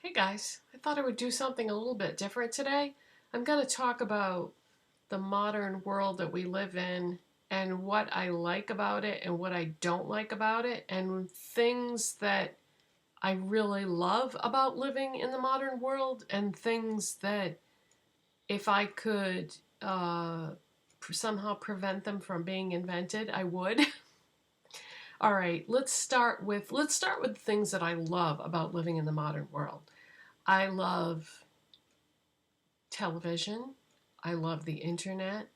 Hey guys, I thought I would do something a little bit different today. I'm going to talk about the modern world that we live in and what I like about it and what I don't like about it, and things that I really love about living in the modern world, and things that if I could somehow prevent them from being invented, I would. All right, let's start with things that I love about living in the modern world. I love television. I love the internet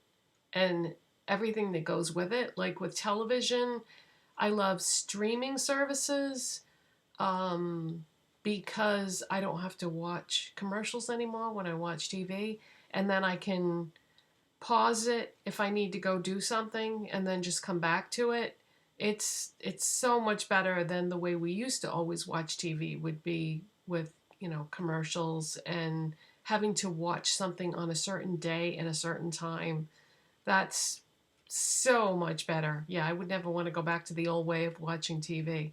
and everything that goes with it. Like with television, I love streaming services um, because I don't have to watch commercials anymore when I watch TV. And then I can pause it if I need to go do something and then just come back to it. It's so much better than the way we used to always watch TV would be with, commercials and having to watch something on a certain day and a certain time. That's so much better. Yeah, I would never want to go back to the old way of watching TV.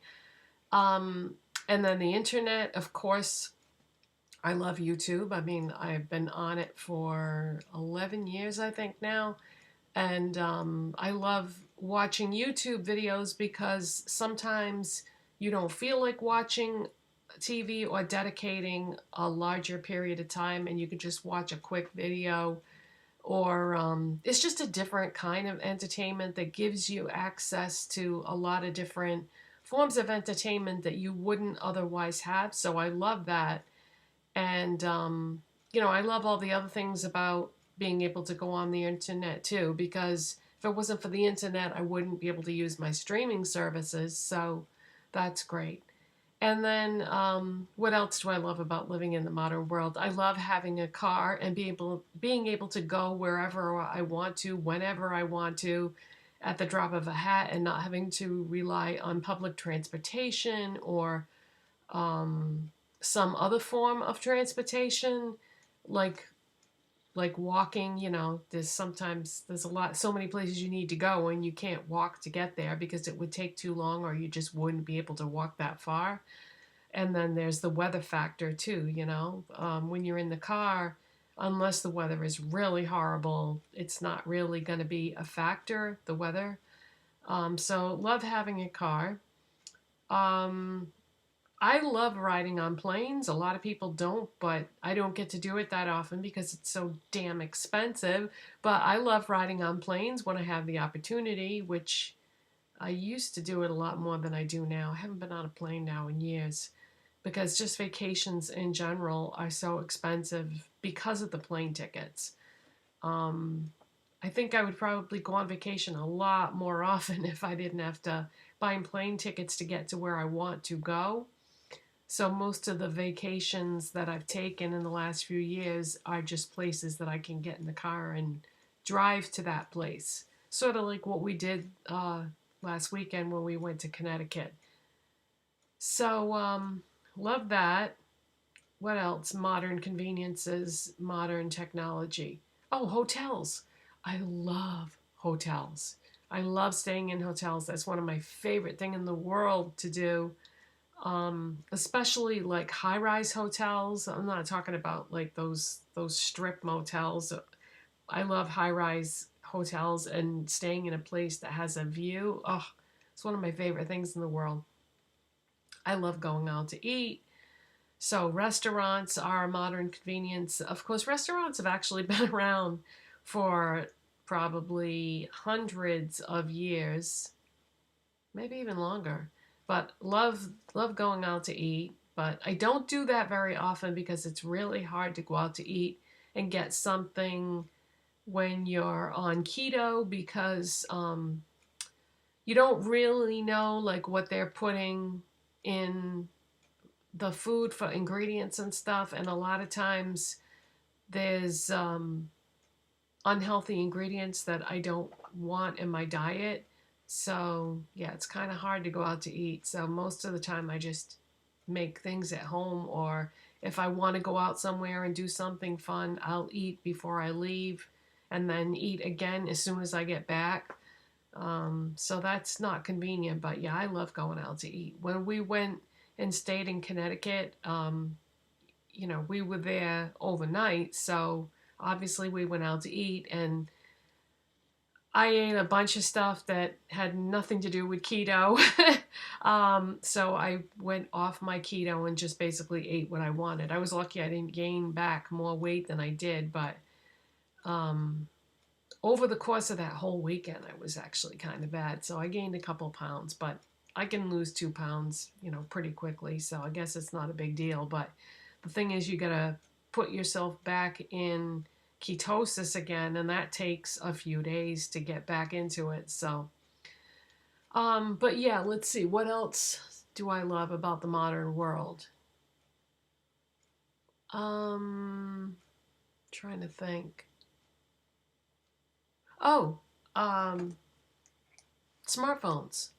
Um, and then the internet, of course, I love YouTube. I mean, I've been on it for 11 years, I think now. And I love watching YouTube videos because sometimes you don't feel like watching TV or dedicating a larger period of time, and you can just watch a quick video. Or it's just a different kind of entertainment that gives you access to a lot of different forms of entertainment that you wouldn't otherwise have. So I love that. And, I love all the other things about being able to go on the internet too, because if it wasn't for the internet, I wouldn't be able to use my streaming services. So that's great. And then, what else do I love about living in the modern world? I love having a car and being able to go wherever I want to, whenever I want to, at the drop of a hat, and not having to rely on public transportation or um, some other form of transportation, like walking. There's a lot, so many places you need to go and you can't walk to get there because it would take too long, or you just wouldn't be able to walk that far. And then there's the weather factor too. When you're in the car, unless the weather is really horrible, it's not really going to be a factor, the weather. So love having a car. um, I love riding on planes. A lot of people don't, but I don't get to do it that often because it's so damn expensive. But I love riding on planes when I have the opportunity, which I used to do it a lot more than I do now. I haven't been on a plane now in years because just vacations in general are so expensive because of the plane tickets. Um, I think I would probably go on vacation a lot more often if I didn't have to buy plane tickets to get to where I want to go. So most of the vacations that I've taken in the last few years are just places that I can get in the car and drive to that place. Sort of like what we did last weekend when we went to Connecticut. So love that. What else? Modern conveniences, modern technology. Oh, hotels. I love hotels. I love staying in hotels. That's one of my favorite thing in the world to do. Especially like high-rise hotels. I'm not talking about like those strip motels. I love high-rise hotels and staying in a place that has a view. Oh, it's one of my favorite things in the world. I love going out to eat. So restaurants are a modern convenience. Of course, restaurants have actually been around for probably hundreds of years, maybe even longer. But love going out to eat. But I don't do that very often because it's really hard to go out to eat and get something when you're on keto because you don't really know like what they're putting in the food for ingredients and stuff. And a lot of times there's unhealthy ingredients that I don't want in my diet. So, yeah, it's kind of hard to go out to eat. So, most of the time, I just make things at home, or if I want to go out somewhere and do something fun, I'll eat before I leave and then eat again as soon as I get back. So, that's not convenient, but yeah, I love going out to eat. When we went and stayed in Connecticut, you know, we were there overnight, so obviously we went out to eat, and I ate a bunch of stuff that had nothing to do with keto. So I went off my keto and just basically ate what I wanted. I was lucky I didn't gain back more weight than I did, but um, over the course of that whole weekend, I was actually kind of bad. So I gained a couple pounds, but I can lose 2 pounds, you know, pretty quickly. So I guess it's not a big deal. But the thing is, you got to put yourself back in ketosis again, and that takes a few days to get back into it. So, but yeah, let's see. What else do I love about the modern world? Trying to think. Oh, um, smartphones.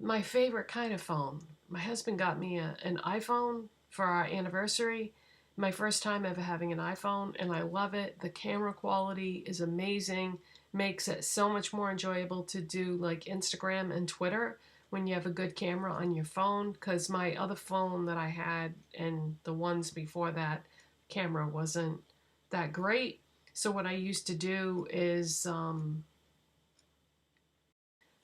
My favorite kind of phone. My husband got me an iPhone for our anniversary. My first time ever having an iPhone, and I love it. The camera quality is amazing, makes it so much more enjoyable to do like Instagram and Twitter when you have a good camera on your phone. Because my other phone that I had and the ones before that, camera wasn't that great. So what I used to do is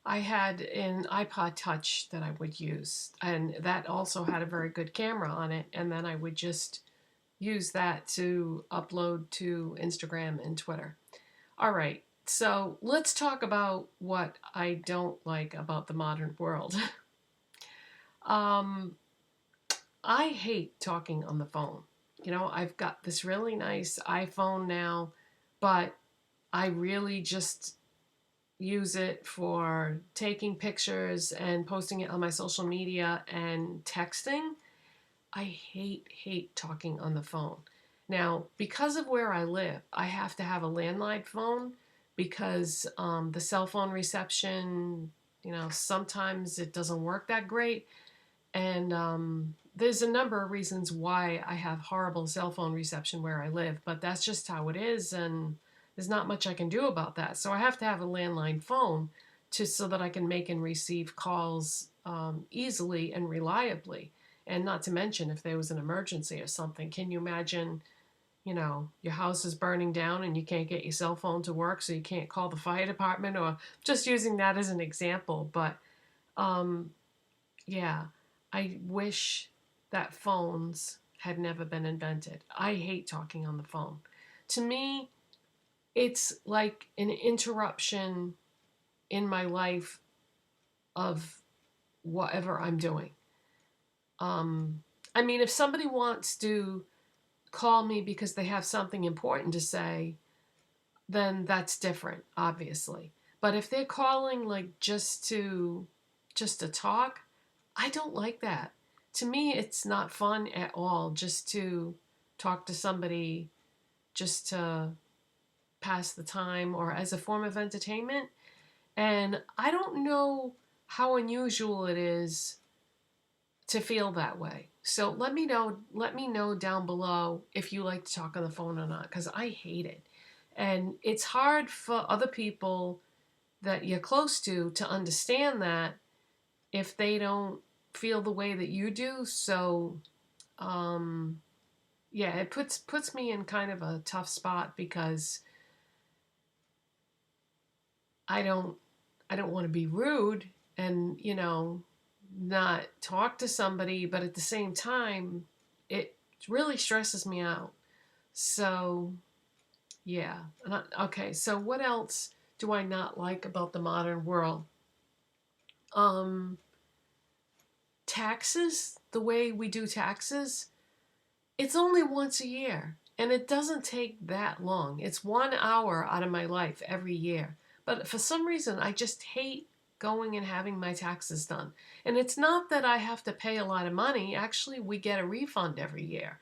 I had an iPod Touch that I would use, and that also had a very good camera on it. And then I would just use that to upload to Instagram and Twitter. All right, so let's talk about what I don't like about the modern world. um, I hate talking on the phone. You know, I've got this really nice iPhone now, but I really just use it for taking pictures and posting it on my social media and texting. I hate talking on the phone. Now, because of where I live, I have to have a landline phone because the cell phone reception, you know, sometimes it doesn't work that great. And there's a number of reasons why I have horrible cell phone reception where I live, but that's just how it is. And there's not much I can do about that. So I have to have a landline phone so that I can make and receive calls easily and reliably. And not to mention if there was an emergency or something. Can you imagine, you know, your house is burning down and you can't get your cell phone to work, so you can't call the fire department, or just using that as an example. But um, yeah, I wish that phones had never been invented. I hate talking on the phone. To me, it's like an interruption in my life of whatever I'm doing. I mean, if somebody wants to call me because they have something important to say, then that's different, obviously. But if they're calling like just to talk, I don't like that. To me, it's not fun at all just to talk to somebody just to pass the time or as a form of entertainment. And I don't know how unusual it is to feel that way. So let me know down below if you like to talk on the phone or not, because I hate it. And it's hard for other people that you're close to understand that if they don't feel the way that you do. So yeah, it puts me in kind of a tough spot because I don't I don't want to be rude and, you know, not talk to somebody, but at the same time, it really stresses me out. So, yeah. Okay, so what else do I not like about the modern world? Um, Taxes, the way we do taxes, it's only once a year, and it doesn't take that long. It's 1 hour out of my life every year. But for some reason, I just hate going and having my taxes done. And it's not that I have to pay a lot of money. Actually, we get a refund every year.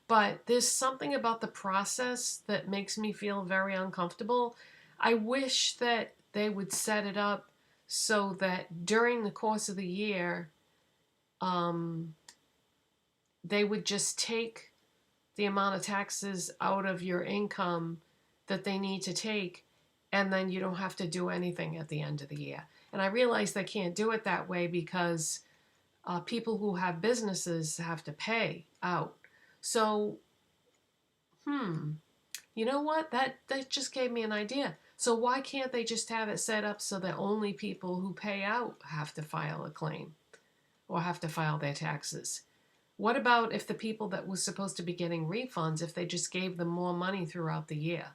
But there's something about the process that makes me feel very uncomfortable. I wish that they would set it up so that during the course of the year, um, they would just take the amount of taxes out of your income that they need to take, and then you don't have to do anything at the end of the year. And I realize they can't do it that way because People who have businesses have to pay out. So, you know what? That just gave me an idea. So why can't they just have it set up so that only people who pay out have to file a claim or have to file their taxes? What about if the people that was supposed to be getting refunds, if they just gave them more money throughout the year?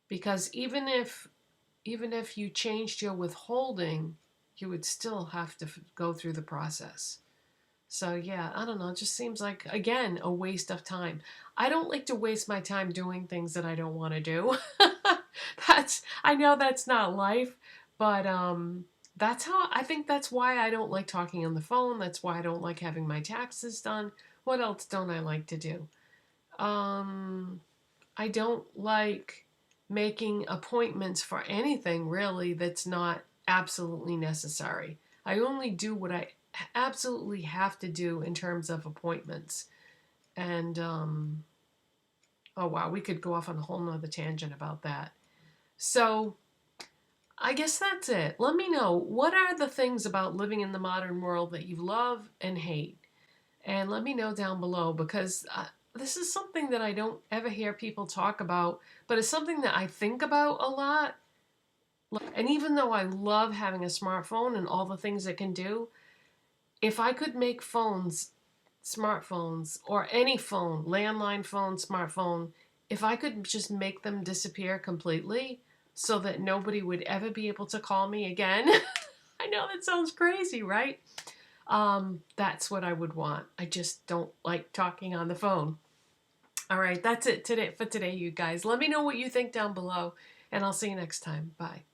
Because even if you changed your withholding, you would still have to go through the process. So yeah, I don't know. It just seems like, again, a waste of time. I don't like to waste my time doing things that I don't want to do. I know that's not life, but that's how, I think that's why I don't like talking on the phone. That's why I don't like having my taxes done. What else don't I like to do? I don't like making appointments for anything really that's not absolutely necessary. I only do what I absolutely have to do in terms of appointments. And, oh wow, we could go off on a whole nother tangent about that. So, I guess that's it. Let me know, what are the things about living in the modern world that you love and hate? And let me know down below, because this is something that I don't ever hear people talk about, but it's something that I think about a lot. And even though I love having a smartphone and all the things it can do, if I could make smartphones, or any phone, landline phone, smartphone, if I could just make them disappear completely so that nobody would ever be able to call me again. I know that sounds crazy, right? That's what I would want. I just don't like talking on the phone. All right, that's it for today, you guys. Let me know what you think down below, and I'll see you next time. Bye.